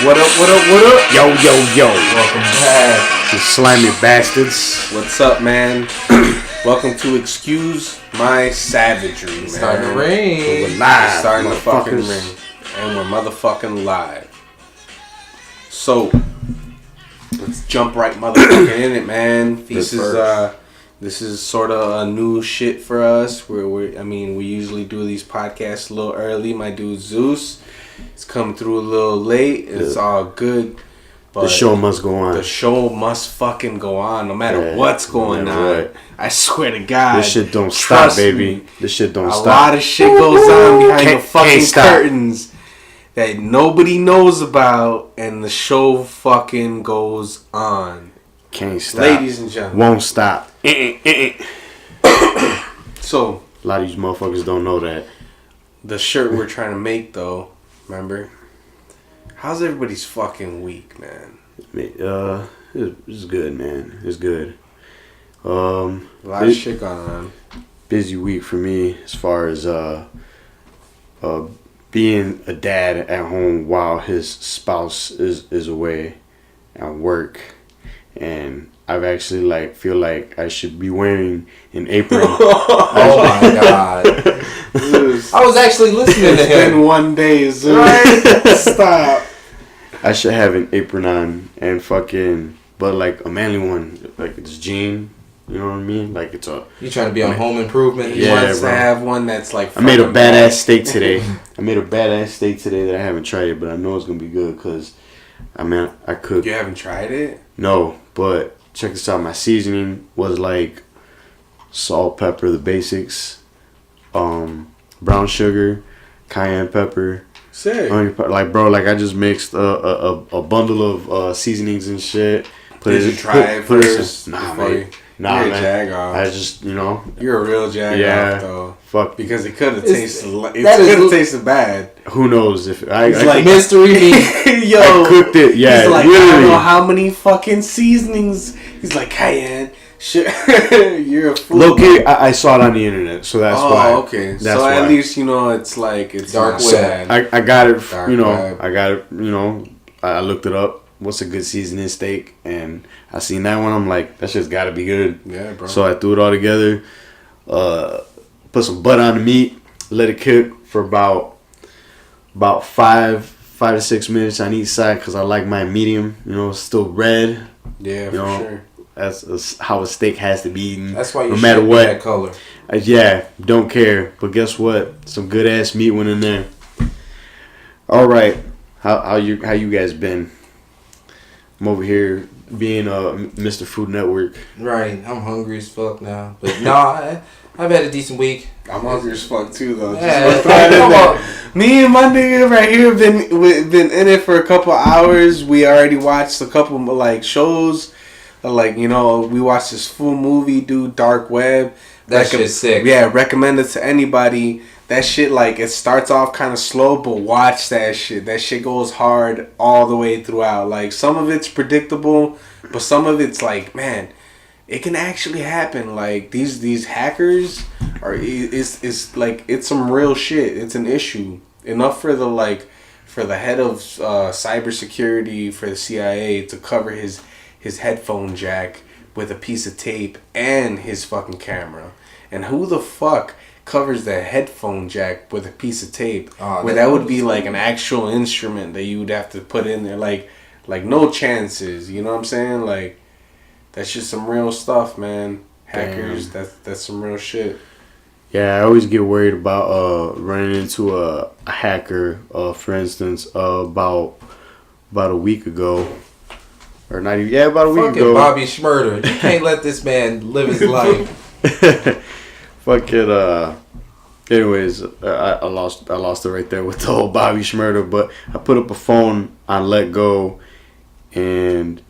What up, what up, what up? Yo, yo, yo. Welcome back. You slimy bastards. What's up, man? Welcome to Excuse My Savagery, man. It's starting to rain. We're live, It's starting to fucking motherfuckers. rain. And we're motherfucking live. So, let's jump right motherfucking in it, man. This is sort of a new shit for us. We usually do these podcasts a little early. My dude Zeus is coming through a little late. It's all good. But The show must go on. the show must fucking go on no matter what's going on. What. I swear to God. This shit don't stop, Trust baby. me. This shit don't A stop. lot of shit goes on behind Can't the fucking stop. curtains that nobody knows about, and the show fucking goes on. Can't stop. Ladies and gentlemen. Won't stop. So, A lot of these motherfuckers don't know that. the shirt we're trying to make, though, remember? How's everybody's fucking week, man? It's good, man. It's good. A lot of shit going on. Busy week for me as far as being a dad at home while his spouse is away at work, and I've actually feel like I should be wearing an apron. Oh my god. I was actually listening to It's been him. 1 day, Zeus. Stop. I should have an apron on and fucking, but like a manly one, like it's jean. You know what I mean? Like it's a. You trying to be on Home Improvement? He Yeah, wants bro. to have one that's like. I made a fucking badass bad. steak today. That I haven't tried it, but I know it's gonna be good because, I cook. You haven't tried it? No, but check this out. My seasoning was like salt, pepper, the basics, brown sugar, cayenne pepper, Sick. onion pepper. I just mixed a bundle of seasonings and shit. Did you try it first? Nah, before man. you- Nah, You're a man. jag off. I just, You're a real jag Yeah. off, though. fuck. Because it could have It's- tasted. It that is could have l- tasted bad. Who knows if I It's I, like- Mystery meat. Yo, I cooked it. Yeah, he's like, I literally. don't know how many fucking seasonings. He's like, cayenne. Shit, you're a fool. Low-key, I saw it on the internet, so that's why. Oh, okay. That's So why. at least you know it's like it's Dark not web. bad. I got it. Dark web. I looked it up. What's a good seasoning steak? And I seen that one. I'm like, that shit's got to be good. Yeah, bro. So I threw it all together. Put some butter on the meat. Let it cook for about 5 to 6 minutes on each side because I like my medium. It's still red. Yeah, for know, sure. That's how a steak has to be eaten. That's why you no should matter be what. that color. Yeah, don't care. But guess what? Some good ass meat went in there. All right, how you guys been? I'm over here being Mr. Food Network. Right. I'm hungry as fuck now. But no, I've had a decent week. I'm hungry as fuck too, though. Yeah, Just throw it in come there. on. Me and my nigga right here been in it for a couple hours. We already watched a couple shows. We watched this full movie, dude. Dark Web. That shit's sick. Yeah, recommend it to anybody. That shit, it starts off kind of slow, but watch that shit. That shit goes hard all the way throughout. Some of it's predictable, but some of it's man, it can actually happen. These hackers it's some real shit. It's an issue enough for the head of cybersecurity for the CIA to cover his headphone jack with a piece of tape and his fucking camera. And who the fuck covers the headphone jack with a piece of tape where that would be an actual instrument that you would have to put in there? No chances. You know what I'm saying? That's just some real stuff, man. Hackers, that's some real shit. Yeah, I always get worried about running into a hacker. For instance, about a week ago, or not even. Yeah, about a week Fucking ago. Bobby Schmurder. You can't let this man live his life. Fucking anyways, I lost it right there with the whole Bobby Schmurder, but I put up a phone on Let Go, and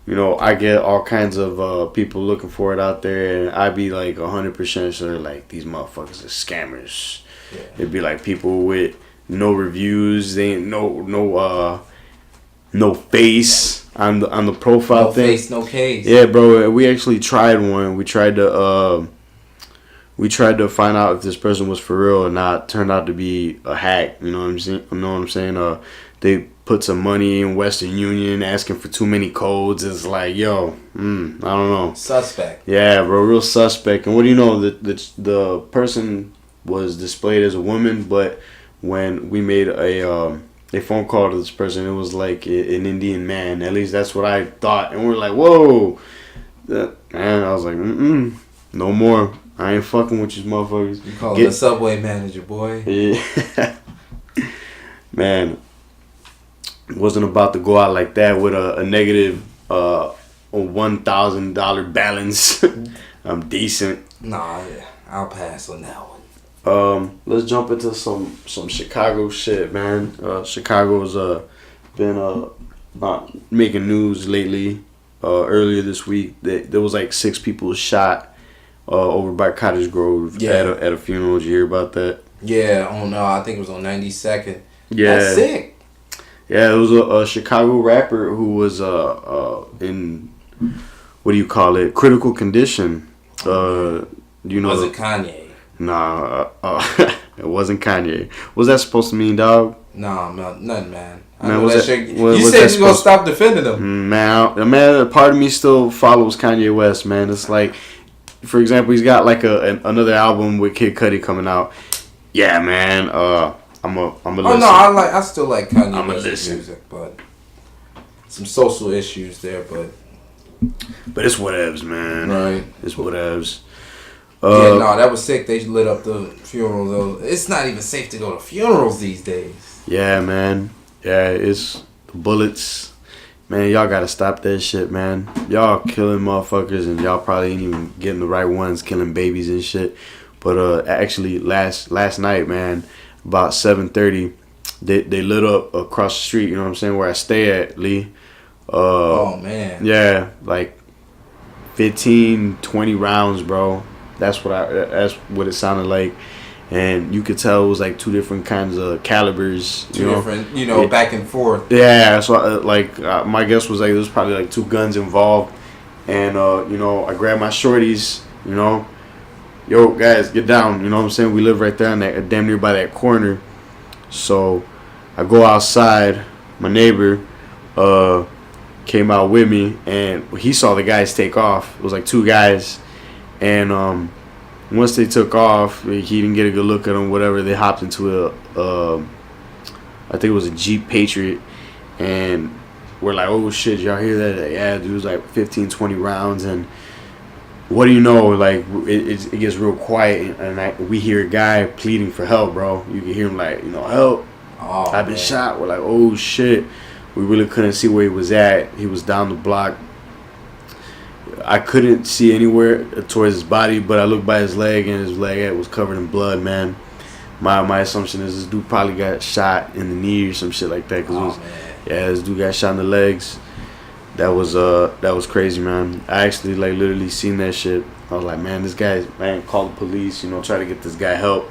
I get all kinds of people looking for it out there, and I be 100% sure these motherfuckers are scammers. Yeah. It'd be people with no reviews, they ain't no face on the profile No thing. face, no case. Yeah, bro. We actually tried one. We tried to find out if this person was for real or not. Turned out to be a hack. You know what I'm saying? They put some money in Western Union, asking for too many codes. It's like, yo, I don't know. Suspect. Yeah, bro, real suspect. And what do you know? The person was displayed as a woman, but when we made a phone call to this person, it was like an Indian man. At least that's what I thought. And we're like, whoa. And I was like, no more. I ain't fucking with you motherfuckers. You call the subway manager, boy. Yeah. Man, wasn't about to go out like that with a negative $1,000 balance. I'm decent. Nah, I'll pass on that one. Let's jump into some Chicago shit, man. Chicago's been not making news lately. Earlier this week, there was like 6 people shot over by Cottage Grove at a funeral. Did you hear about that? Yeah, I think it was on 92nd. Yeah. That's sick. Yeah, it was a Chicago rapper who was in, what do you call it, critical condition. You know, Was it Kanye? Nah, it wasn't Kanye. What's that supposed to mean, dog? Nah, nothing, man. Man, you said that you were gonna stop defending him. Man, part of me still follows Kanye West, man. It's like, for example, he's got like another album with Kid Cudi coming out. Yeah, man. I'm a listen. Oh no, I still like Kanye West's music, but some social issues there, but it's whatevs, man. Right. It's whatevs. Yeah, no, that was sick. They lit up the funeral though. It's not even safe to go to funerals these days. Yeah, man. Yeah, it's the bullets. Man, y'all gotta stop that shit, man. Y'all killing motherfuckers and y'all probably ain't even getting the right ones, killing babies and shit. But actually last night, man, about 7:30, they lit up across the street, you know what I'm saying, where I stay at, Lee. Oh man. Yeah, like 15, 20 rounds, bro. That's what it sounded like. And you could tell it was like 2 different kinds of calibers. Different, back and forth. Yeah, so my guess was like there was probably like 2 guns involved. And, I grabbed my shorties, yo, guys, get down. You know what I'm saying? We live right there in that, damn near by that corner. So I go outside. My neighbor came out with me, and he saw the guys take off. It was like 2 guys. And once they took off, he didn't get a good look at them, whatever. They hopped into I think it was a Jeep Patriot. And we're like, oh, shit, y'all hear that? Yeah, dude, it was like 15, 20 rounds. And what do you know? Like, it gets real quiet. And we hear a guy pleading for help, bro. You can hear him like, help. Oh, I've been shot. We're like, oh, shit. We really couldn't see where he was at. He was down the block. I couldn't see anywhere towards his body, but I looked by his leg, and his leg was covered in blood, man. My assumption is this dude probably got shot in the knee or some shit like that. This dude got shot in the legs. That was crazy, man. I actually literally seen that shit. I was like, man, this guy, call the police, try to get this guy help.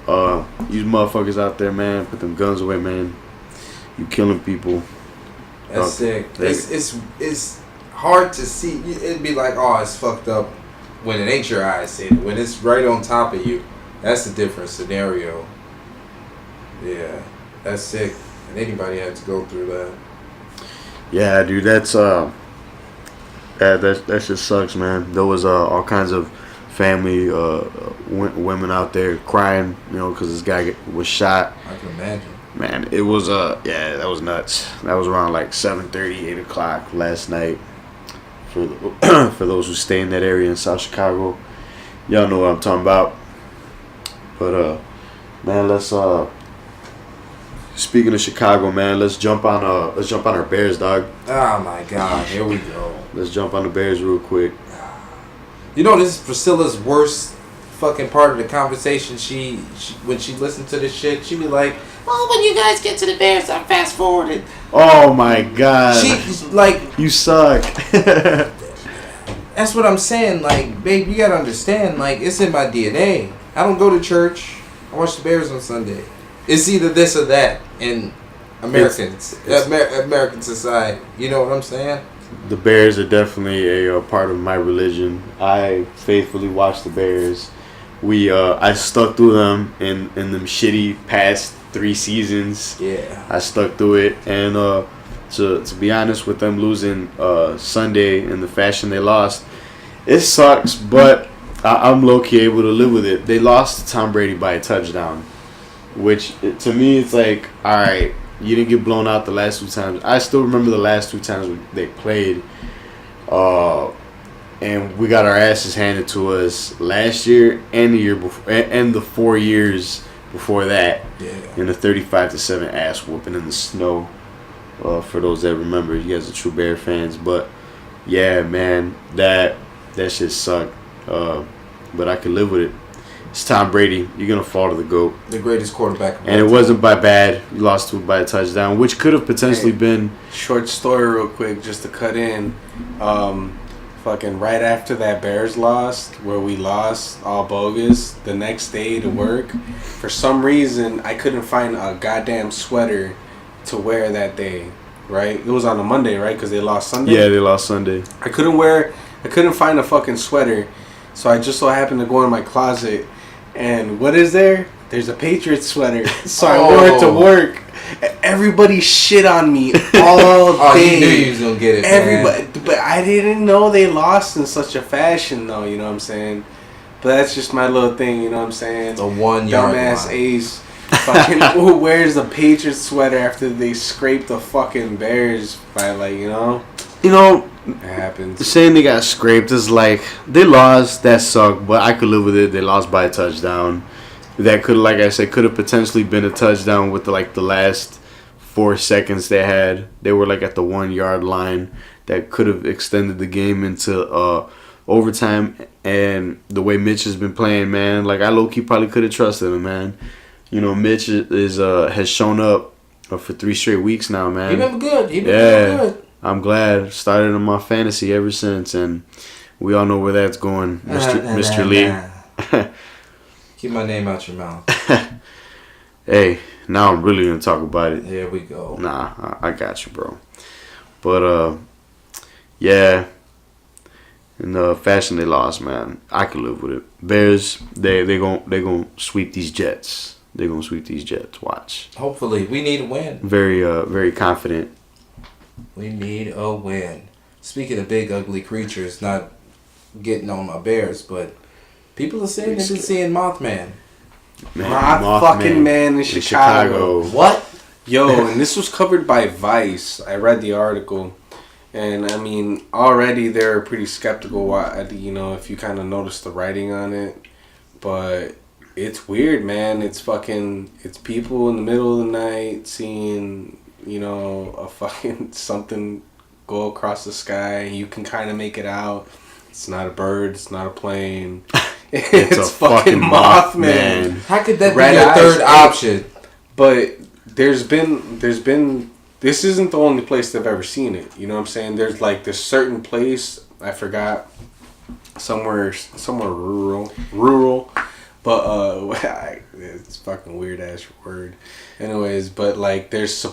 You motherfuckers out there, man, put them guns away, man. You killing people. That's sick. It's hard to see. It'd be like, oh, it's fucked up when it ain't your eyes seeing it. When it's right on top of you, that's a different scenario. Yeah, that's sick. And anybody had to go through that. Yeah, dude, that's that just sucks, man. There was all kinds of family women out there crying, because this guy was shot. I can imagine. Man, it was that was nuts. That was around like 7:30, 8 o'clock last night. For those who stay in that area in South Chicago, y'all know what I'm talking about. But man, let's speaking of Chicago, man, let's jump on our Bears, dog. Oh my God, here we go. Let's jump on the Bears real quick. This is Priscilla's worst fucking part of the conversation. She when she listened to this shit, she be like, "Oh, when you guys get to the Bears, I'm fast forwarded." Oh my God. She like, you suck. That's what I'm saying. Like, babe, you gotta understand. Like, it's in my DNA. I don't go to church. I watch the Bears on Sunday. It's either this or that in American society. You know what I'm saying? The Bears are definitely a part of my religion. I faithfully watch the Bears. I stuck through them in them shitty past 3 seasons. Yeah. I stuck through it, and to be honest, with them losing Sunday in the fashion they lost, it sucks. But I'm low key able to live with it. They lost to Tom Brady by a touchdown, which to me it's like, all right, you didn't get blown out the last 2 times. I still remember the last 2 times they played, and we got our asses handed to us last year and the year before, and the 4 years before that. Yeah. In a 35-7 ass whooping in the snow. For those that remember, you guys are true Bear fans, but yeah, man, that shit sucked. But I can live with it. It's Tom Brady. You're gonna fall to the GOAT. The greatest quarterback. And it wasn't by bad. You lost to it by a touchdown, which could have potentially been. Short story, real quick, just to cut in. Fucking right after that Bears lost, where we lost all bogus, the next day to work, for some reason I couldn't find a goddamn sweater to wear that day. Right? It was on a Monday, right? Because they lost Sunday. Yeah, they lost Sunday. I couldn't find a fucking sweater, so I just so happened to go in my closet, and what is there? There's a Patriots sweater. So I wore it to work. Everybody shit on me all day. You knew you was gonna get it, Everybody, man. but I didn't know they lost in such a fashion, though. You know what I'm saying? But that's just my little thing. You know what I'm saying? The 1 yard dumbass line. Ace. Fucking who wears the Patriots sweater after they scraped the fucking Bears by, like, you know? It happens. Saying they got scraped is like, they lost, that sucked, but I could live with it. They lost by a touchdown. That could, like I said, could have potentially been a touchdown with the last 4 seconds they had. They were like at the 1 yard line. That could have extended the game into overtime. And the way Mitch has been playing, man, like I low key probably could have trusted him, man. You know, Mitch has shown up for 3 straight weeks now, man. He been good. He been good. I'm glad. Started in my fantasy ever since, and we all know where that's going, Mr. Lee. Keep my name out your mouth. Hey, now I'm really gonna talk about it. There we go. Nah, I got you, bro. But yeah, in the fashion they lost, man, I could live with it. Bears, they gon' sweep these Jets. They gonna sweep these Jets. Watch. Hopefully, we need a win. Very confident. We need a win. Speaking of big ugly creatures, not getting on my Bears, but people are saying they've been seeing Mothman. Fucking man in Chicago. What? Yo, and this was covered by Vice. I read the article, and I mean, already they're pretty skeptical. You know, if you kind of notice the writing on it, but it's weird, man. It's people in the middle of the night seeing, you know, a fucking something go across the sky. You can kind of make it out. It's not a bird. It's not a plane. It's a fucking Mothman. How could that Red be your eyes, third option? But there's been. This isn't the only place they've ever seen it. You know what I'm saying? There's like this certain place, I forgot, somewhere rural. But it's a fucking weird ass word. Anyways, but like there's a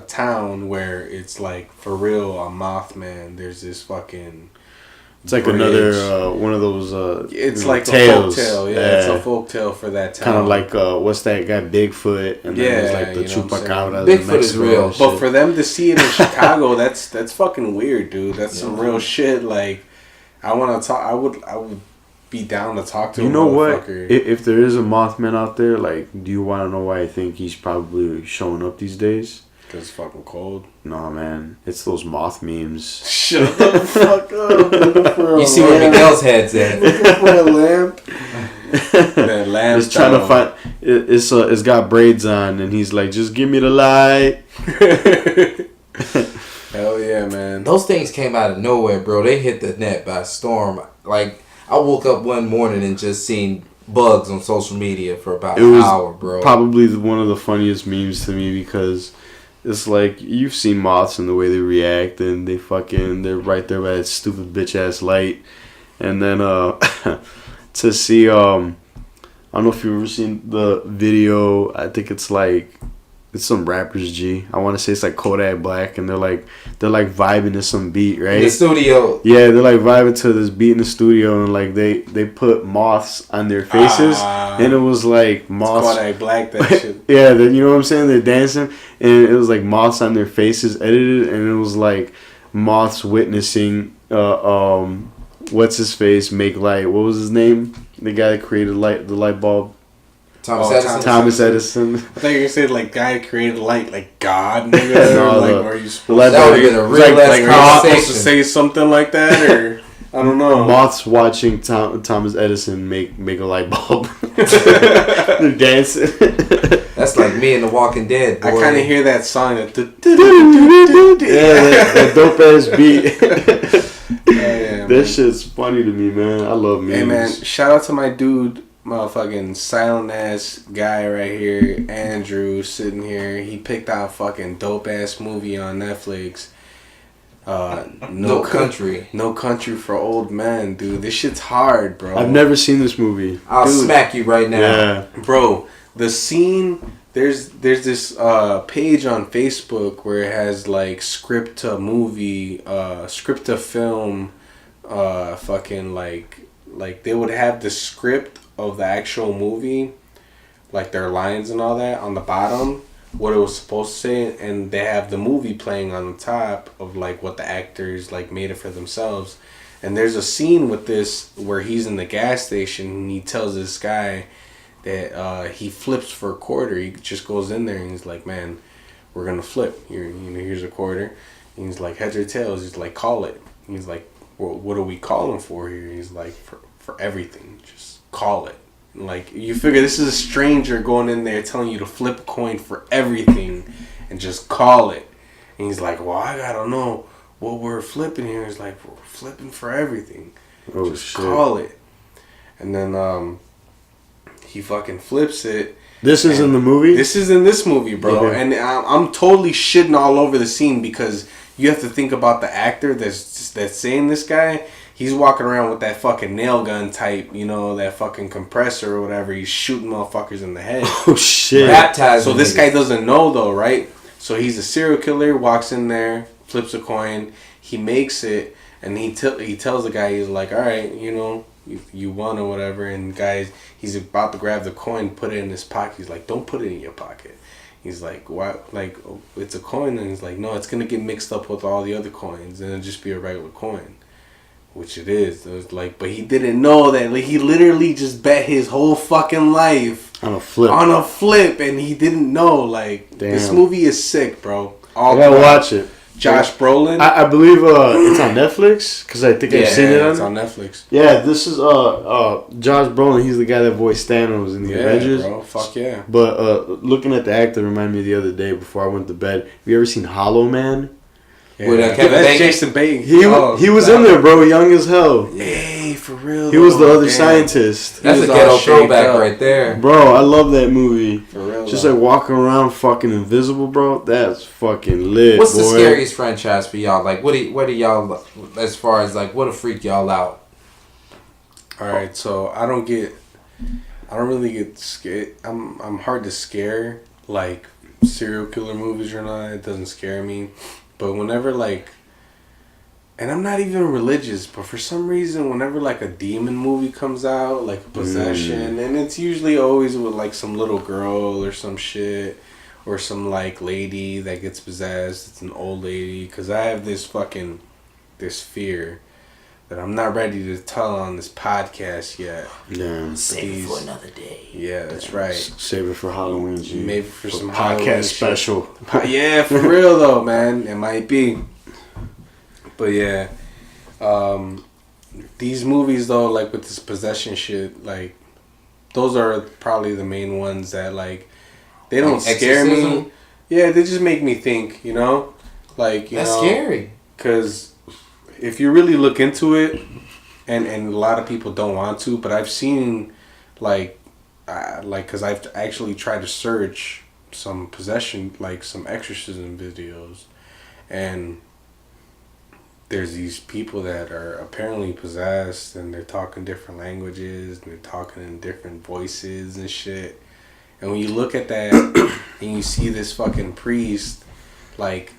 town where it's like for real a Mothman. There's this fucking. It's like bridge. another one of those. It's like tales. a folk tale. Yeah, it's a folk tale for that town. Kind of like what's that guy Bigfoot, and then there's like the you know Chupacabra. Bigfoot is real. But for them to see it in Chicago, that's fucking weird, dude. That's some real shit. Like, I want to talk. I would be down to talk to. You a know what? motherfucker. If there is a Mothman out there, like, do you want to know why I think he's probably showing up these days? Because it's fucking cold. No, man. It's those moth memes. Shut the fuck up. You see where Miguel's head's at. Looking for a lamp. That lamp. Just trying to find. It's got braids on, and he's like, just give me the light. Hell yeah, man. Those things came out of nowhere, bro. They hit the net by storm. Like, I woke up one morning and just seen bugs on social media for about an hour, bro. Probably one of the funniest memes to me because it's like you've seen moths and the way they react, and they're right there by that stupid bitch ass light, and then to see I don't know if you've ever seen the video. I think it's like It's some rappers, G. I want to say it's like Kodak Black, and they're like vibing to some beat, right? In the studio. Yeah, they're like vibing to this beat in the studio, and like they put moths on their faces, and it was like moths. Kodak Black, that shit. Yeah, you know what I'm saying? They're dancing, and it was like moths on their faces edited, and it was like moths witnessing what's his face make light. What was his name? The guy that created the light bulb. Thomas Edison. I thought you were gonna say like guy created light, like God. Nigga, No, like, are you supposed that would have been a real like, ass are you conversation. supposed to say something like that, or I don't know. Moths watching Thomas Edison make a light bulb. They're dancing. That's like me and The Walking Dead. Boy. I kind of hear that song. That that dope ass beat. yeah, This shit's funny to me, man. I love memes. Hey man, shout out to my dude, motherfucking silent ass guy right here, Andrew, sitting here. He picked out fucking dope ass movie on Netflix. No Country. No Country for Old Men, dude. This shit's hard, bro. I've never seen this movie. I'll smack you right now. Yeah. Bro, the scene, there's this page on Facebook where it has like script to movie, script to film, fucking like they would have the script of the actual movie, like their lines and all that on the bottom, what it was supposed to say, and they have the movie playing on the top of like what the actors like made it for themselves. And there's a scene with this where he's in the gas station and he tells this guy that he flips for a quarter. He just goes in there and he's like, man, we're gonna flip. Here's a quarter. And he's like, heads or tails. He's like, call it. And he's like, well, what are we calling for here? He's like, for everything. Just call it. And like, you figure this is a stranger going in there telling you to flip a coin for everything and just call it. And he's like, well, I gotta know what we're flipping here. He's like, we're flipping for everything. Oh, just shit. call it. And then he fucking flips it. This is in the movie? This is in this movie, bro. Okay. And I'm totally shitting all over the scene because you have to think about the actor that's saying this guy. He's walking around with that fucking nail gun type, that fucking compressor or whatever. He's shooting motherfuckers in the head. Oh, shit. Baptized. So this guy doesn't know, though, right? So he's a serial killer, walks in there, flips a coin, he makes it, and he tells the guy, he's like, all right, you won or whatever. And guys, he's about to grab the coin, put it in his pocket. He's like, don't put it in your pocket. He's like, why? Like, oh, it's a coin. And he's like, no, it's going to get mixed up with all the other coins, and it'll just be a regular coin. Which it is. It was like, but he didn't know that. Like, he literally just bet his whole fucking life on a flip, and he didn't know. Like, damn. This movie is sick, bro. I gotta watch it. Josh Brolin. I believe it's on Netflix because I think I've seen it. It's on Netflix. Yeah, this is Josh Brolin. He's the guy that voiced Thanos in the Avengers. Bro. Fuck yeah. But looking at the actor reminded me the other day before I went to bed. Have you ever seen Hollow Man? Yeah. With Kevin That's Bacon? Jason Bateman. He was in there, bro, young as hell. Hey, for real. He was the other scientist. That's a all ghetto shaped throwback up. right there. Bro, I love that movie. For real. Just like walking around fucking invisible, bro. That's fucking lit. What's the boy. scariest franchise for y'all? Like, what do y'all, as far as like, what'll freak y'all out? Alright, so I don't really get scared. I'm hard to scare, like serial killer movies or not. It doesn't scare me. But whenever like, and I'm not even religious, but for some reason, whenever like a demon movie comes out, like Possession, and it's usually always with like some little girl or some shit, or some like lady that gets possessed. It's an old lady. Cause I have this fear that I'm not ready to tell on this podcast yet. Yeah. Save it for another day. Yeah, that's right. Save it for Halloween, G. Maybe for some podcast Halloween special. Yeah, for real though, man. It might be. But yeah, these movies though, like with this possession shit, like those are probably the main ones that like they don't Like scare Exorcism? me. Yeah, they just make me think, like That's scary. Because if you really look into it, and a lot of people don't want to, but I've seen because I've actually tried to search some possession, like some exorcism videos, and there's these people that are apparently possessed and they're talking different languages and they're talking in different voices and shit. And when you look at that and you see this fucking priest, like,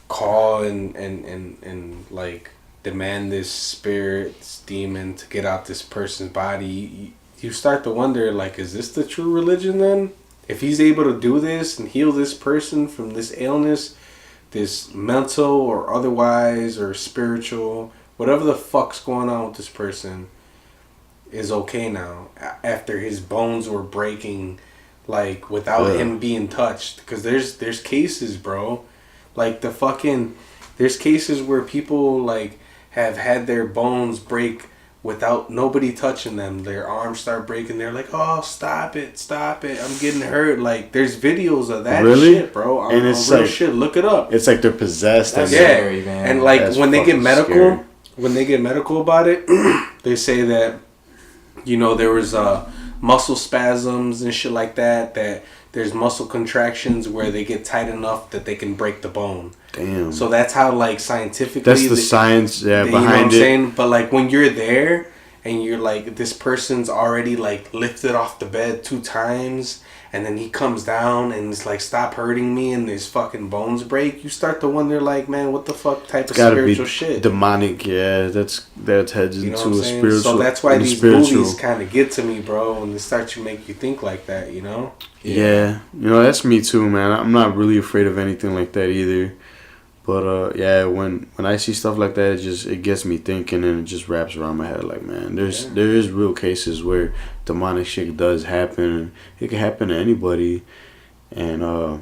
call and like, demand this spirit, this demon to get out this person's body, you start to wonder, like, is this the true religion then? If he's able to do this and heal this person from this illness, this mental or otherwise or spiritual, whatever the fuck's going on with this person is okay now after his bones were breaking, like, without him being touched. Because there's cases, bro, like there's cases where people, like, have had their bones break without nobody touching them. Their arms start breaking. They're like, oh, stop it, I'm getting hurt. Like, there's videos of that shit, bro. And it's like shit. Look it up. It's like they're possessed. That's scary, man. And like, That's when they get medical, scary. when they get medical about it, they say that, you know, there was muscle spasms and shit like that. That there's muscle contractions where they get tight enough that they can break the bone. Damn. So that's how, like, scientifically, that's the science, behind you know what I'm it. saying? But like, when you're there and you're like, this person's already, like, lifted off the bed 2 times, and then he comes down and it's like, stop hurting me, and his fucking bones break, you start to wonder, like, man, what the fuck type of spiritual shit? Demonic, yeah. That's heads You know into what I'm a saying? spiritual. So that's why these spiritual. movies kind of get to me, bro, and they start to make you think like that, you know? Yeah, you know, that's me too, man. I'm not really afraid of anything like that either. But yeah, when I see stuff like that, it gets me thinking, and it just wraps around my head. Like, man, there is real cases where demonic shit does happen. And it can happen to anybody, and I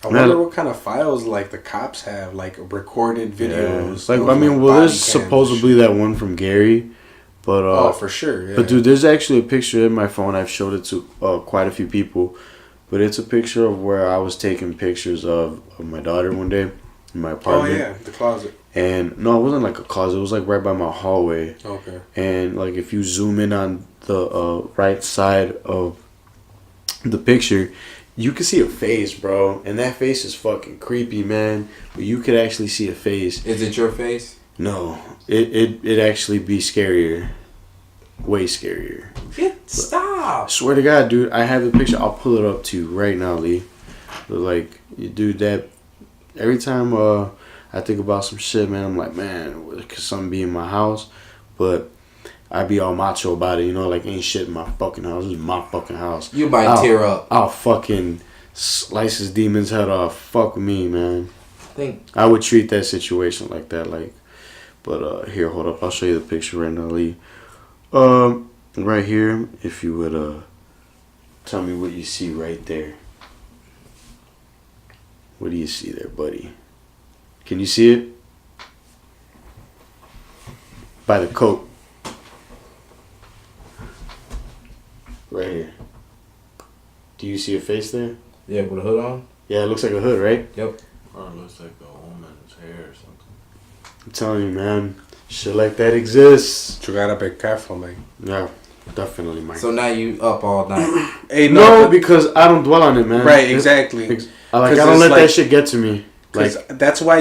wonder what kind of files, like, the cops have, like, recorded videos. Yeah. Like, I mean, well, there's supposedly that one from Gary, but oh, for sure. Yeah. But dude, there's actually a picture in my phone. I've showed it to quite a few people, but it's a picture of where I was taking pictures of my daughter one day. In my apartment. Oh yeah, the closet. And no, it wasn't like a closet. It was like right by my hallway. Okay. And like, if you zoom in on the right side of the picture, you can see a face, bro. And that face is fucking creepy, man. But you could actually see a face. Is it your face? No, it actually be scarier, way scarier. Stop! I swear to God, dude, I have the picture. I'll pull it up to you right now, Lee. But like, dude, that. Every time I think about some shit, man, I'm like, man, could something be in my house? But I be all macho about it, you know, like, ain't shit in my fucking house. This is my fucking house. You might tear up. I'll fucking slice this demon's head off. Fuck with me, man. I would treat that situation like that, like. But here, hold up. I'll show you the picture right now, Lee. Right here, if you would tell me what you see right there. What do you see there, buddy? Can you see it? By the coat. Right here. Do you see a face there? Yeah, with a hood on? Yeah, it looks like a hood, right? Yep. Or it looks like a woman's hair or something. I'm telling you, man. Shit like that exists. You gotta be careful, man. Yeah, definitely, man. So now you up all night? Hey, no, because I don't dwell on it, man. Right, exactly. I don't let that shit get to me. Like, that's why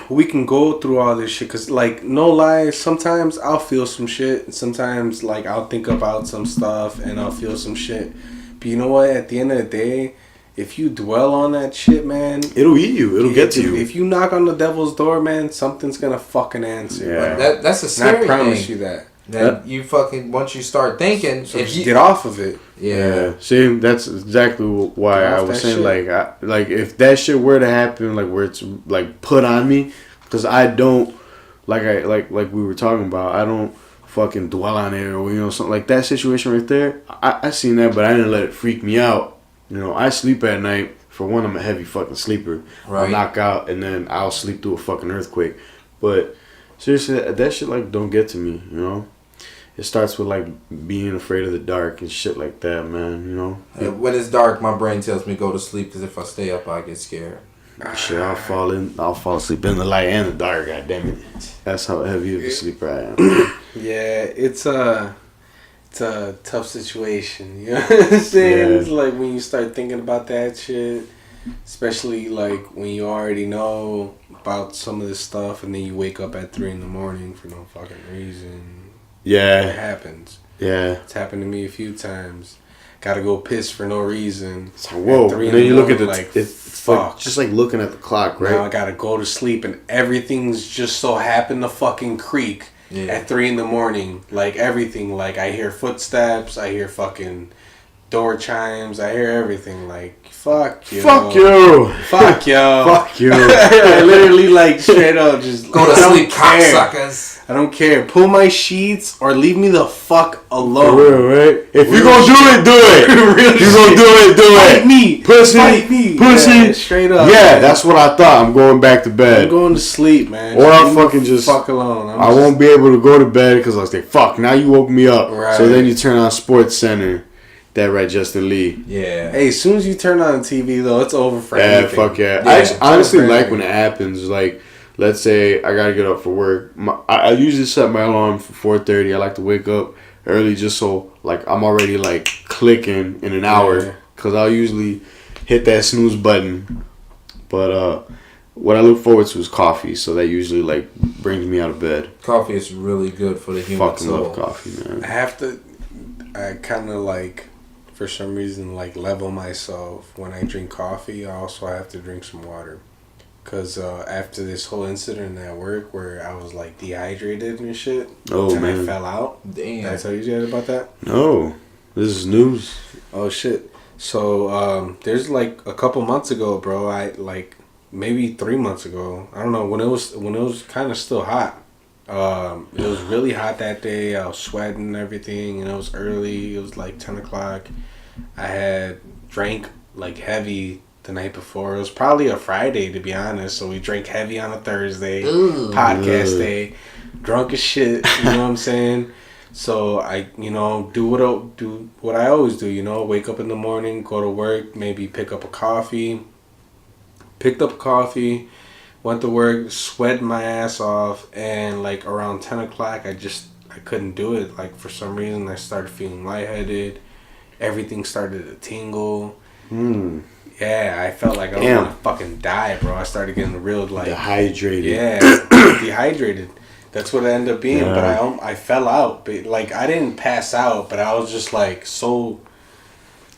we can go through all this shit. Cause, like, no lie, sometimes I'll feel some shit. Sometimes, like, I'll think about some stuff and I'll feel some shit. But you know what? At the end of the day, if you dwell on that shit, man, it'll eat you. It'll get to you. If you knock on the devil's door, man, something's gonna fucking answer. Yeah. That's a scary thing. I promise you that. That you fucking, once you start thinking, so if you get off of it. Yeah. See, that's exactly why I was saying, shit. like if that shit were to happen, like where it's like put on me, because I don't, like we were talking about, I don't fucking dwell on it, or, you know, something like that situation right there. I seen that, but I didn't let it freak me out. You know, I sleep at night. For one, I'm a heavy fucking sleeper. Right. I'll knock out and then I'll sleep through a fucking earthquake. But seriously, that shit like don't get to me, you know. It starts with like being afraid of the dark and shit like that, man. You know. When it's dark, my brain tells me go to sleep because if I stay up, I get scared. Shit, I'll fall asleep in the light and the dark. God damn it. That's how heavy of a sleeper I am. Yeah, it's a tough situation. You know what I'm saying? Yeah. It's like when you start thinking about that shit, especially like when you already know about some of this stuff, and then you wake up at 3 a.m. for no fucking reason. Yeah. It happens. Yeah. It's happened to me a few times. Gotta go piss for no reason. It's like, whoa. At 3 And in then the you look at morning, the, like, it's like, just like looking at the clock, right? Now I gotta go to sleep, and everything's just so happened to fucking creak at 3 in the morning. Like everything, like I hear footsteps, I hear fucking door chimes, I hear everything. Like fuck you, fuck you, fuck you, fuck you. I literally like straight up just Go to sleep, cocksuckers. I don't care. Pull my sheets or leave me the fuck alone. For real, right? If you Real gonna do it, do it. Real You gonna do it, do it. Fight me, Pussy, fight me, pussy. Yeah, straight up. Yeah, man. that's what I thought. I'm going back to I'm bed. going to sleep, man. Or I'll leave me fucking the just fuck alone. I won't be able to go to bed because I was like, fuck, now you woke me up. Right. So then you turn on Sports Center. That right, Justin Lee. Yeah. Hey, as soon as you turn on the TV, though, it's over for Yeah, anything. fuck yeah. Yeah, I it's honestly over for like when anything. it happens. Like, let's say I gotta get up for work. I usually set my alarm for 4:30. I like to wake up early just so like I'm already like clicking in an hour Yeah. because I'll usually hit that snooze button. But what I look forward to is coffee, so that usually like brings me out of bed. Coffee is really good for the human Fucking soul. love coffee, man. I kind of like, for some reason, like level myself when I drink coffee. I also have to drink some water. Because after this whole incident at work where I was like dehydrated and shit, Oh, and I man. fell out. Damn. Did I tell you yet about that? No, this is news. Oh shit. So there's like a couple months ago, bro. I like maybe 3 months ago. I don't know when it was kind of still hot. It was really hot that day. I was sweating and everything, and it was early. It was like 10 o'clock. I had drank like heavy the night before. It was probably a Friday, to be honest. So we drank heavy on a Thursday, podcast Ugh. day, drunk as shit. You know what I'm saying? So I, do what I always do. Wake up in the morning, go to work, maybe pick up a coffee. Picked up coffee, went to work, sweat my ass off, and like around 10 o'clock, I couldn't do it. Like for some reason, I started feeling lightheaded. Everything started to tingle. Yeah, I felt like I was Damn. gonna fucking die, bro. I started getting real like Dehydrated. yeah, dehydrated. That's what it ended up being. Yeah. But I fell out. But like I didn't pass out, but I was just like so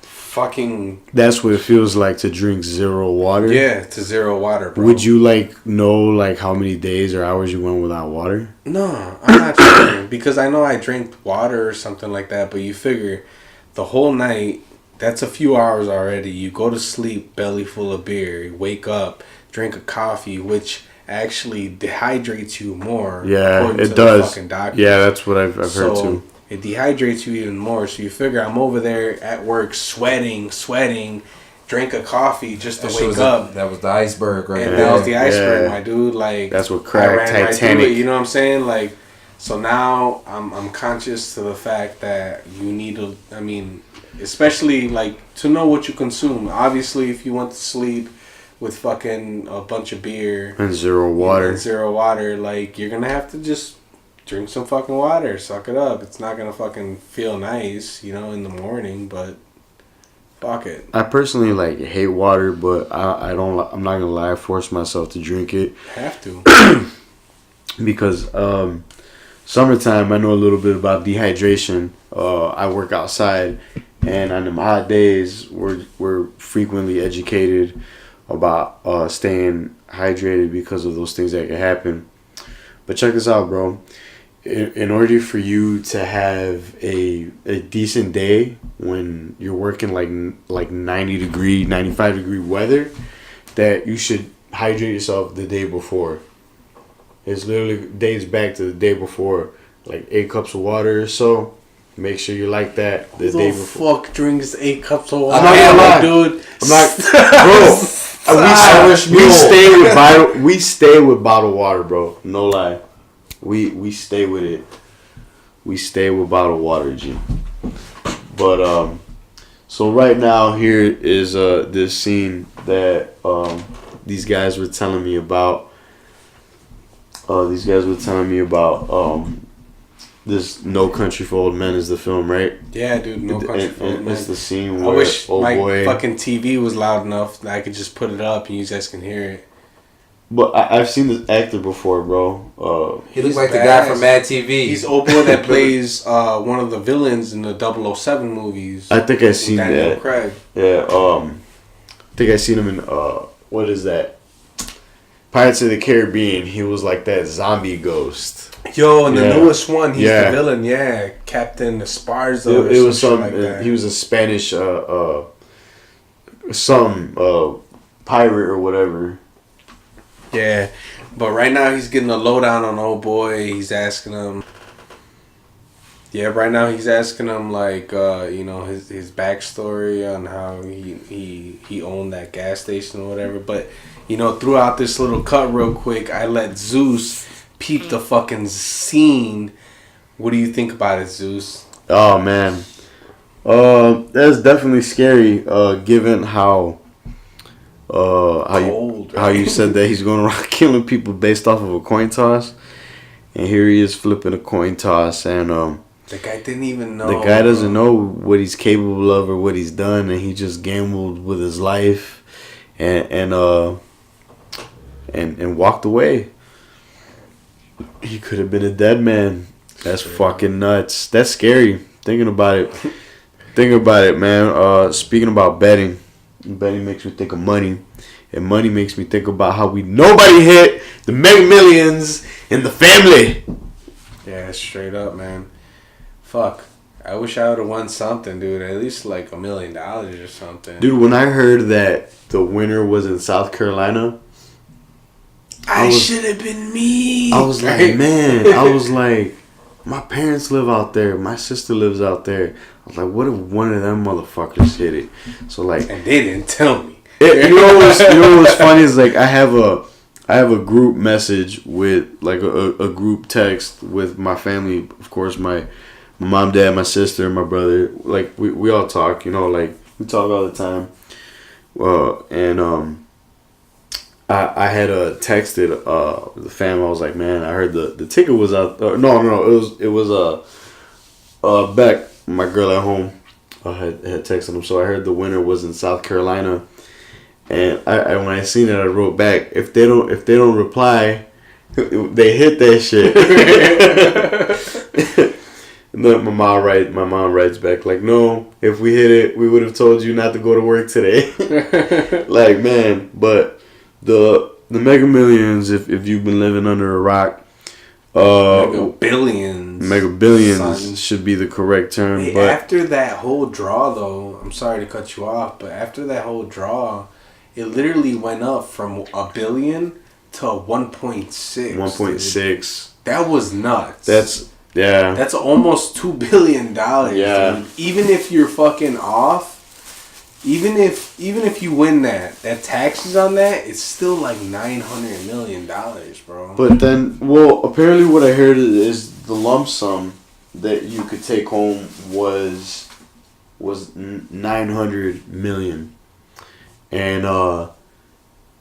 fucking That's what it feels like to drink zero water. yeah to zero water, bro. Would you like know like how many days or hours you went without water? No, I'm not sure because I know I drank water or something like that. But you figure the whole night. That's a few hours already. You go to sleep, belly full of beer. You wake up, drink a coffee, which actually dehydrates you more. Yeah, according to it the does. fucking doctors. Yeah, that's what I've heard So too. it dehydrates you even more. So you figure I'm over there at work sweating, drink a coffee just to wake up. That was the iceberg right And there. that was the iceberg, Yeah. my dude. Like That's what I cracked ran right through Titanic. it, you know what I'm saying? Like, so now I'm conscious to the fact that you need to. I mean, especially like to know what you consume. Obviously, if you want to sleep with fucking a bunch of beer And zero water. and zero water, like you're gonna have to just drink some fucking water, suck it up. It's not gonna fucking feel nice, in the morning, but fuck it. I personally like hate water, but I don't. I'm not gonna lie. I force myself to drink it Have to. because summertime. I know a little bit about dehydration. I work outside, and on them hot days, we're frequently educated about staying hydrated because of those things that can happen. But check this out, bro. In order for you to have a decent day when you're working like 90 degree, 95 degree weather, that you should hydrate yourself the day before. It's literally days back to the day before, like 8 cups of water or so. Make sure you like that the Who day the before. fuck drinks 8 cups of water? I'm not gonna lie. dude. I'm not, bro. We stay with bottled water, bro. No lie. We stay with it. We stay with bottled water, G. But so right now here is this scene that these guys were telling me about. This No Country for Old Men is the film, right? Yeah, dude. No Country for Old Men. It's the scene I where wish old my boy. fucking TV was loud enough that I could just put it up and you guys can hear it. But I've seen this actor before, bro. He looks He's like the badass. guy from Mad TV. He's old boy that plays one of the villains in the 007 movies. I think I've seen Daniel that. Craig. Yeah. I think I seen him in what is that? Pirates of the Caribbean. He was like that zombie ghost. Yo, in the Yeah. newest one, he's Yeah. the villain. Yeah, Captain Esparza. It was some. like that. He was a Spanish pirate or whatever. Yeah, but right now he's getting a lowdown on old boy. He's asking him. Yeah, right now he's asking him like his backstory on how he owned that gas station or whatever. But throughout this little cut, real quick, I let Zeus peep the fucking scene. What do you think about it, Zeus? Oh man, that's definitely scary. Given how Cold, how you said that he's going around killing people based off of a coin toss, and here he is flipping a coin toss, and the guy didn't even know. the guy doesn't know what he's capable of or what he's done, and he just gambled with his life, and walked away. He could have been a dead man. That's fucking nuts. That's scary. Thinking about it. Think about it, man. Speaking about betting makes me think of money. And money makes me think about how nobody hit the Mega Millions in the family. Yeah, straight up, man. Fuck. I wish I would have won something, dude. At least like $1 million or something. Dude, when I heard that the winner was in South Carolina, I should have been me. I was like, man, my parents live out there. My sister lives out there. I was like, what if one of them motherfuckers hit it? So like, and they didn't tell me. you know what's funny is like I have a group message with like a group text with my family. Of course, my mom, dad, my sister, and my brother. Like we all talk. Like we talk all the time. I had texted the fam. I was like, man, I heard the ticket was out. No, it was Beck, my girl at home. I had texted him, so I heard the winner was in South Carolina, and I when I seen it, I wrote back, if they don't reply, they hit that shit. And then my mom writes back like, no, if we hit it, we would have told you not to go to work today. Like, man, but the Mega Millions, if you've been living under a rock, Mega Billions son. Should be the correct term. Hey, but after that whole draw, though, I'm sorry to cut you off, but after that whole draw, it literally went up from $1 billion to 1.6. 1.6. That was nuts. That's almost $2 billion. Yeah. Dude. Even if you're fucking off, even if you win that taxes on that, it's still like $900 million, bro. But then, well, apparently what I heard is the lump sum that you could take home was $900 million, and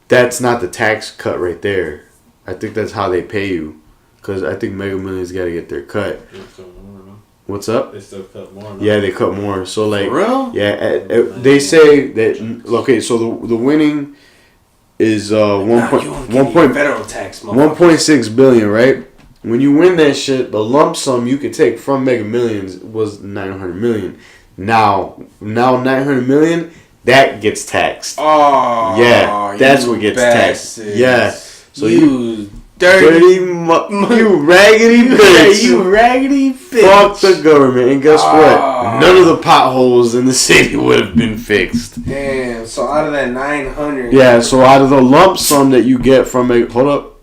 that's not the tax cut right there. I think that's how they pay you, because I think Mega Millions got to get their cut. What's up? They still cut more. No? Yeah, they cut more. So like, for real? Yeah, they say that. Okay, so the winning is federal tax, 1.6 billion, right? When you win that shit, the lump sum you could take from Mega Millions was 900 million. Now 900 million, that gets taxed. Oh, yeah, that's what gets taxed. Yeah, so you you raggedy bitch. You raggedy bitch. Fuck the government, and guess what? None of the potholes in the city would have been fixed. Damn. So out of that 900. Yeah. So out of the lump sum that you get from hold up.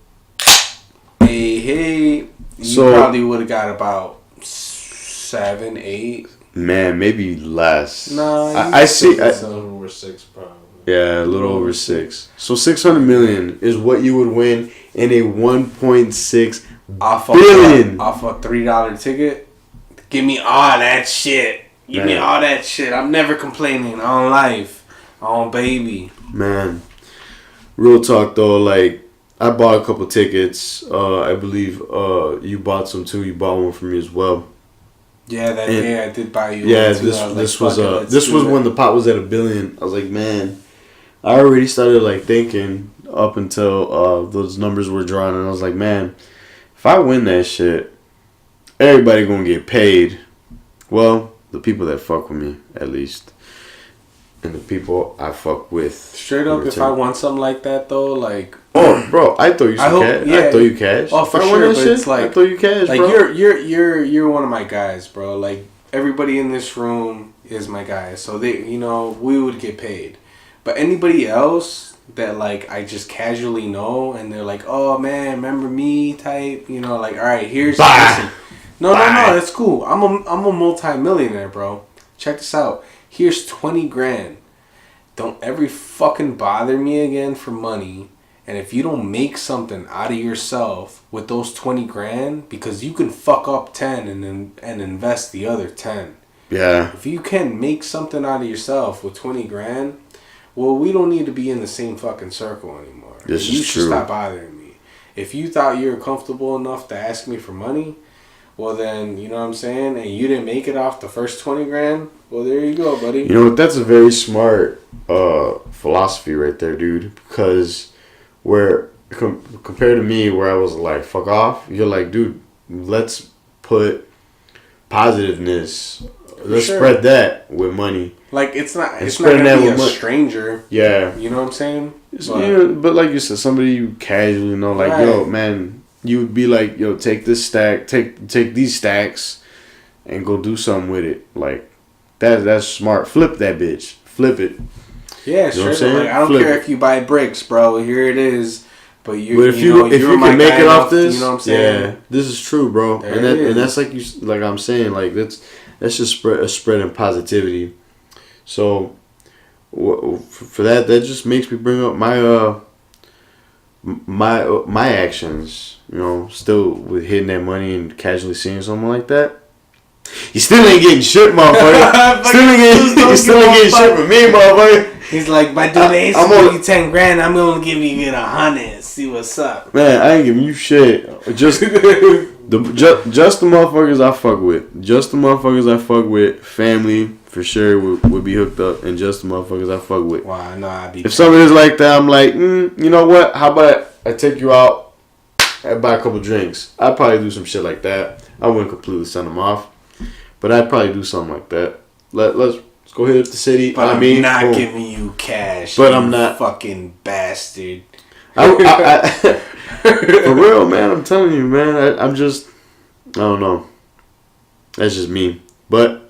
Hey, you probably would have got about 7, 8. Man, maybe less. No, I see. Over 6 probably. Yeah, a little over 6. So 600 million is what you would win in a 1.6 billion off a $3 ticket. Give me all that shit. Give me all that shit. I'm never complaining on life, on baby. Man, real talk though. Like, I bought a couple tickets. I believe you bought some too. You bought one for me as well. Yeah, that day I did buy you. Yeah, one too. this was when the pot was at $1 billion. I was like, man, I already started like thinking, up until those numbers were drawn, and I was like, man, if I win that shit, everybody gonna get paid. Well, the people that fuck with me, at least. And the people I fuck with. Straight up, if I want something like that, though, like... Oh, bro, I throw you some cash. Yeah. I throw you cash. Oh, for sure, but it's like... I throw you cash, like, bro. You're one of my guys, bro. Like, everybody in this room is my guy. So, we would get paid. But anybody else that, like, I just casually know, and they're like, oh, man, remember me type, like, all right, here's... Bye. No, that's cool. I'm a multi-millionaire, bro. Check this out. Here's 20 grand. Don't ever fucking bother me again for money. And if you don't make something out of yourself with those 20 grand, because you can fuck up 10 and invest the other 10. Yeah. If you can make something out of yourself with 20 grand, well, we don't need to be in the same fucking circle anymore. This you is should true. Stop bothering me. If you thought you were comfortable enough to ask me for money, well then, you know what I'm saying? And you didn't make it off the first 20 grand, well, there you go, buddy. You know what? That's a very smart philosophy right there, dude. Because compared to me, where I was like, fuck off, you're like, dude, let's put positiveness. Let's spread that with money. Like, it's not going to be a stranger. Yeah. You know what I'm saying? But like you said, somebody you casually know, like, right. Yo, man, you would be like, yo, take this stack, take these stacks, and go do something with it. Like, that's smart. Flip that bitch. Flip it. Yeah, you know sure. Like, I don't care if you buy bricks, bro. Here it is. But if you can make it off this, you know what I'm saying? Yeah, this is true, bro. And that's like I'm saying, like that's just spreading positivity. So for that just makes me bring up my actions. You know, still with hitting that money and casually seeing someone like that. You still ain't getting shit, motherfucker. You still ain't getting shit from me, motherfucker. He's like, my dude, they ain't give you 10 grand. I'm gonna give you 100. See what's up, man. I ain't giving you shit. Just the motherfuckers I fuck with. Just the motherfuckers I fuck with. Family for sure would be hooked up, and just the motherfuckers I fuck with. Wow, I know I'd be. If something is like that, I'm like, you know what? How about I take you out and buy a couple drinks? I'd probably do some shit like that. I wouldn't completely send them off, but I'd probably do something like that. Let's go hit up the city. But I'm not giving you cash. But I'm not fucking bastard. I for real, man. I'm telling you, man. I don't know. That's just me. But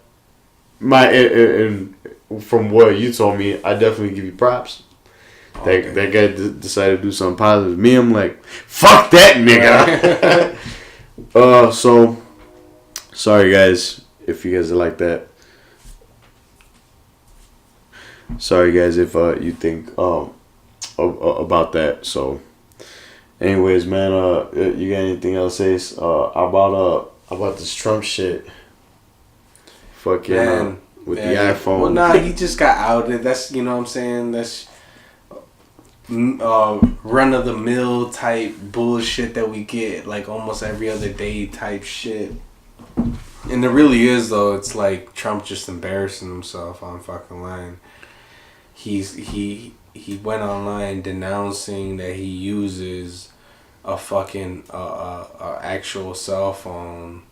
and from what you told me, I definitely give you props. Okay. That guy decided to do something positive. Me, I'm like, fuck that nigga. So sorry guys if you guys are like that. Sorry guys if you think about that. So anyways, man, you got anything else to say about this Trump shit? Fucking with the iPhone. Well, nah, he just got outed. That's, you know what I'm saying, that's run of the mill type bullshit that we get like almost every other day type shit. And it really is though. It's like Trump just embarrassing himself on fucking line. He went online denouncing that he uses a fucking actual cell phone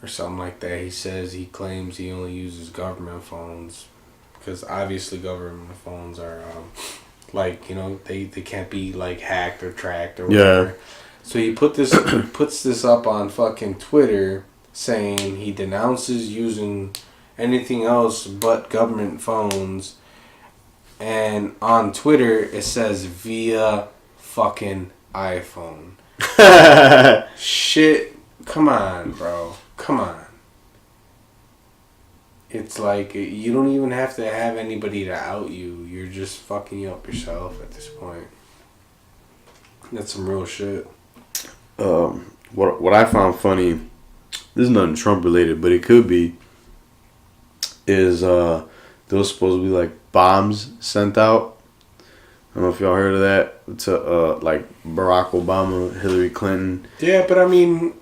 or something like that. He claims he only uses government phones because obviously government phones are like, you know, they can't be like hacked or tracked or whatever. Yeah. So he puts this up on fucking Twitter saying he denounces using anything else but government phones. And on Twitter, it says via fucking iPhone. Shit. Come on, bro. Come on. It's like, you don't even have to have anybody to out you. You're just fucking up yourself at this point. That's some real shit. What I found funny, this is nothing Trump related, but it could be, is there was supposed to be like bombs sent out. I don't know if y'all heard of that, to like Barack Obama, Hillary Clinton. Yeah, but I mean,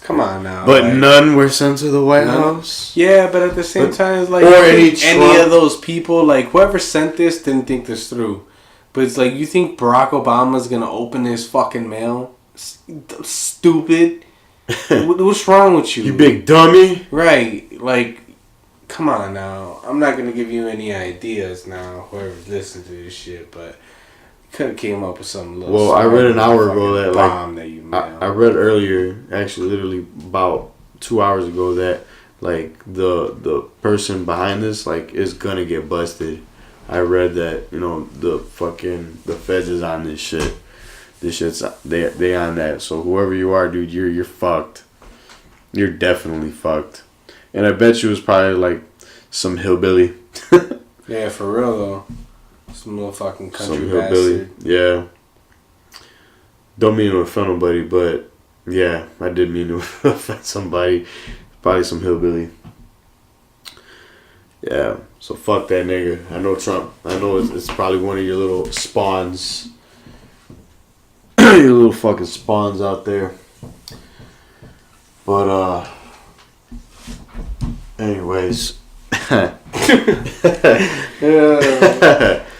come on now. But like, none were sent to the White House. Yeah, but at the same time, it's like, or any of those people, like whoever sent this didn't think this through. But it's like, you think Barack Obama's gonna open his fucking mail? Stupid. What's wrong with you? You big dummy. Right. Like, come on now. I'm not gonna give you any ideas now, whoever's listening to this shit, but could have came up with something little. Well, I read an hour ago that bomb that you I read earlier, actually, literally about 2 hours ago, that like the person behind this like is gonna get busted. I read that, you know, the feds is on this shit. This shit's they on that. So whoever you are, dude, you're fucked. You're definitely fucked. And I bet you it was probably like some hillbilly. Yeah, for real though. Some little fucking country Some hillbilly. bastard. Yeah. Don't mean to offend nobody, but yeah, I did mean to offend somebody. Probably some hillbilly. Yeah. So fuck that nigga. I know Trump. I know it's probably one of your little spawns. Your little fucking spawns out there. But anyways. Yeah.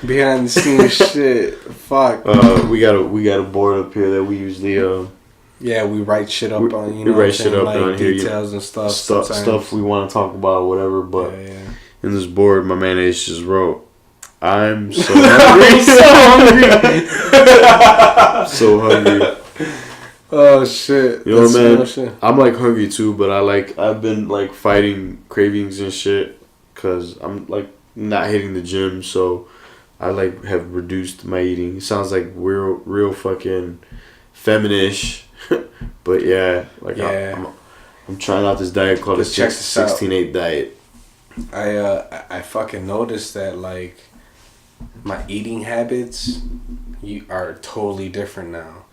Behind the scenes shit. Fuck. We got a board up here that we usually Yeah, we write shit up on, you we know, write shit up like on here, details and stuff. stuff we want to talk about or whatever. But yeah. in this board, my man Ace just wrote, "I'm so hungry, so hungry." Oh shit. You know, That's man, real shit. I'm like hungry too, but I've been like fighting cravings and shit because I'm like not hitting the gym, so I like have reduced my eating. It sounds like real fucking feminish, but yeah, like Yeah. I'm trying out this diet called Just the check this out. 16-8 diet. I fucking noticed that like my eating habits are totally different now.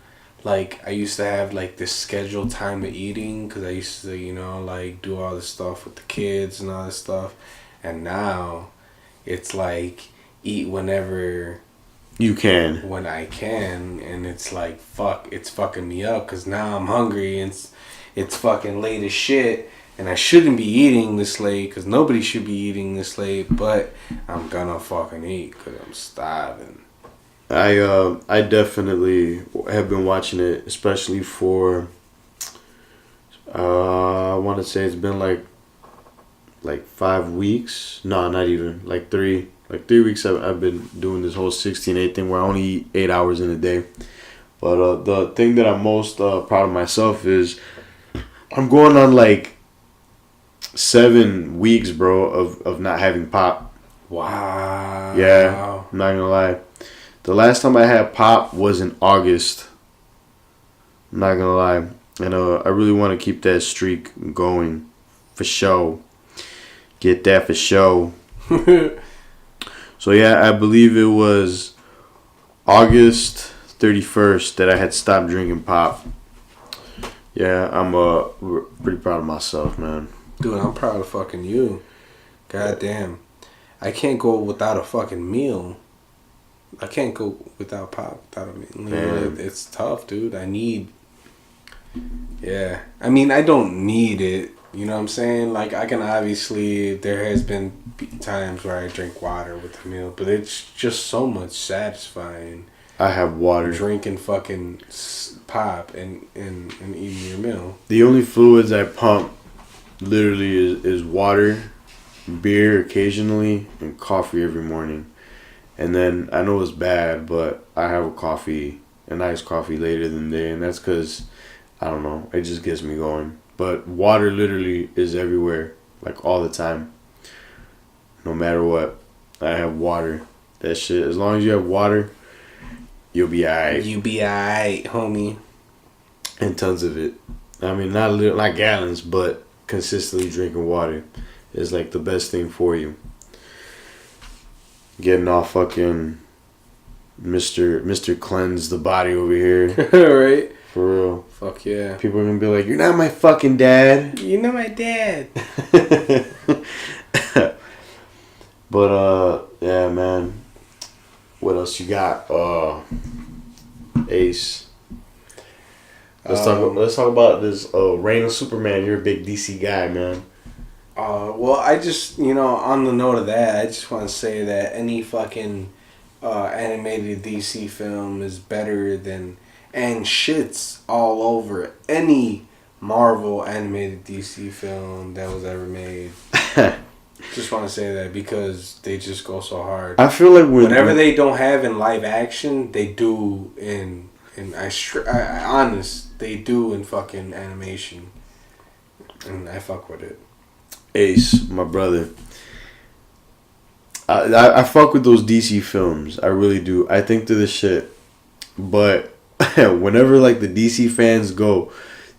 Like I used to have like this scheduled time of eating because I used to, you know, like do all this stuff with the kids and all this stuff, and now it's like eat whenever You can. when I can, and it's like fuck, it's fucking me up because now I'm hungry and it's fucking late as shit, and I shouldn't be eating this late because nobody should be eating this late, but I'm gonna fucking eat because I'm starving. I definitely have been watching it, especially for I want to say it's been like 5 weeks. No, not even like 3 weeks. I've been doing this whole 16-8 thing where I only eat 8 hours in a day. But the thing that I'm most proud of myself is I'm going on like 7 weeks, bro, of not having pop. Wow. Yeah, I'm not gonna lie. The last time I had pop was in August. I'm not gonna lie. And I really want to keep that streak going for show. Get that for show. So yeah, I believe it was August 31st that I had stopped drinking pop. Yeah, I'm pretty proud of myself, man. Dude, I'm proud of fucking you. God damn. I can't go without a fucking meal. I can't go without pop, without a meal. You know, it's tough, dude. Yeah. I mean, I don't need it. You know what I'm saying? Like, I can obviously, there has been times where I drink water with a meal, but it's just so much satisfying. I have water. Drinking fucking pop and eating your meal. The only fluids I pump literally is water, beer occasionally, and coffee every morning. And then I know it's bad, but I have a nice coffee later in the day, and that's because, I don't know, it just gets me going. But water literally is everywhere, like all the time. No matter what, I have water. That shit, as long as you have water, you'll be alright. You be alright, homie. And tons of it. I mean, not gallons, but consistently drinking water is like the best thing for you. Getting off fucking Mr. Cleanse the body over here. Right? For real. Fuck yeah. People are gonna be like, "You're not my fucking dad." You know my dad. But yeah, man. What else you got? Ace. Let's talk about this Reign of Superman. You're a big DC guy, man. Well, I just, on the note of that, I just want to say that any fucking animated DC film is better than and shits all over any Marvel animated DC film that was ever made. Just want to say that because they just go so hard. I feel like whatever they don't have in live action, they do in they do in fucking animation, and I fuck with it. Ace, my brother. I fuck with those DC films. I really do. I think they're the shit. But whenever like the DC fans go,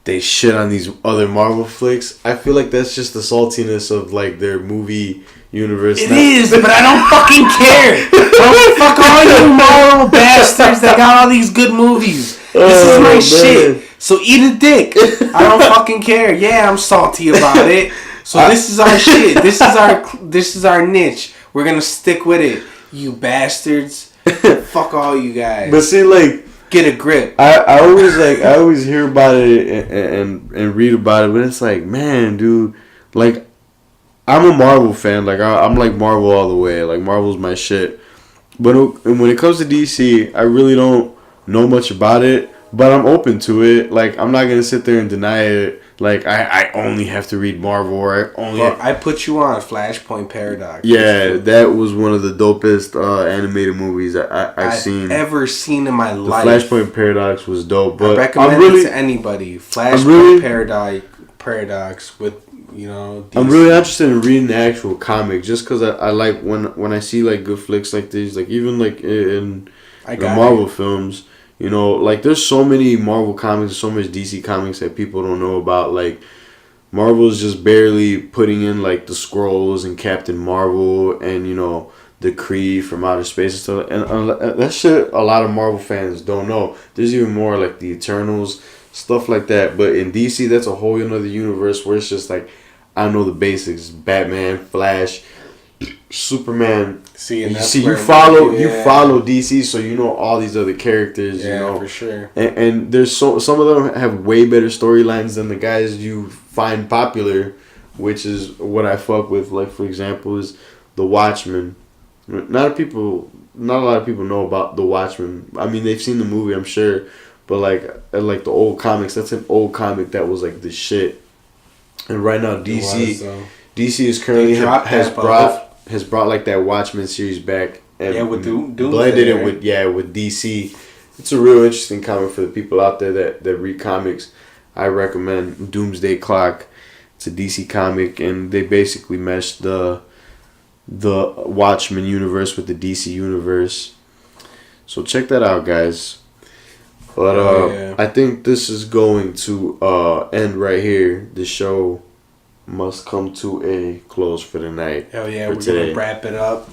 they shit on these other Marvel flicks. I feel like that's just the saltiness of like their movie universe. It is, but I don't fucking care. Fuck all you Marvel bastards that got all these good movies. This is my shit. So eat a dick. I don't fucking care. Yeah, I'm salty about it. So this is our shit. This is our niche. We're gonna stick with it. You bastards. Fuck all you guys. But see, like, get a grip. I always hear about it and read about it, but it's like, man, dude, like, I'm a Marvel fan. Like, I'm like Marvel all the way. Like, Marvel's my shit. But when it comes to DC, I really don't know much about it, but I'm open to it. Like, I'm not gonna sit there and deny it. Like, I only have to read Marvel, or I put you on Flashpoint Paradox. Yeah, that was one of the dopest animated movies I've seen. Ever seen in my life. Flashpoint Paradox was dope, but I recommend it to anybody. Flashpoint Paradox with, you know, DC. I'm really interested in reading the actual comic, just because I like when I see like good flicks like these, like even like in the Marvel films. You know, like, there's so many Marvel comics, so much DC comics that people don't know about. Like, Marvel's just barely putting in, like, the Skrulls and Captain Marvel and, you know, the Kree from outer space and stuff. And that shit a lot of Marvel fans don't know. There's even more, like, the Eternals, stuff like that. But in DC, that's a whole other universe where it's just, like, I know the basics. Batman, Flash, Superman. You follow DC, so you know all these other characters. Yeah, you know, for sure. And there's some of them have way better storylines than the guys you find popular, which is what I fuck with. Like, for example, is The Watchmen. Not a lot of people know about The Watchmen. I mean, they've seen the movie, I'm sure, but like the old comics, that's an old comic that was like the shit. And right now, DC is currently has brought like that Watchmen series back. And with Doomsday, blended it with DC. It's a real interesting comic for the people out there that read comics. I recommend Doomsday Clock. It's a DC comic, and they basically meshed the Watchmen universe with the DC universe. So check that out, guys. But I think this is going to end right here. The show must come to a close for the night. Hell yeah, we're gonna wrap it up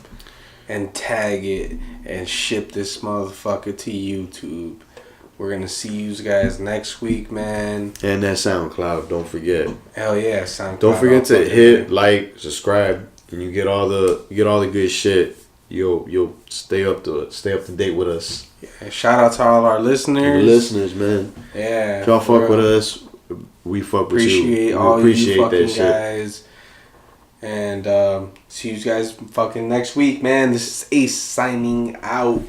and tag it and ship this motherfucker to YouTube. We're gonna see you guys next week, man. And that SoundCloud, don't forget. Hell yeah, SoundCloud. Don't forget to hit like, subscribe, and you get all the good shit. You'll stay up to date with us. Yeah, shout out to all our listeners. Man. Yeah. If y'all fuck with us, we fuck with you. Appreciate you fucking guys. And see you guys fucking next week, man. This is Ace signing out.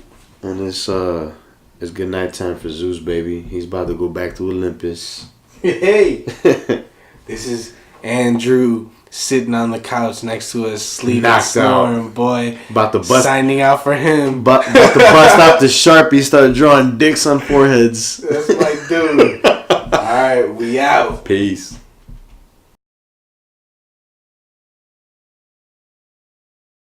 And it's good night time for Zeus, baby. He's about to go back to Olympus. Hey. This is Andrew sitting on the couch next to us, sleeping, snoring, boy. About to bust. Signing out for him. About to bust out the Sharpie, start drawing dicks on foreheads. That's my dude. Alright, we out. Peace.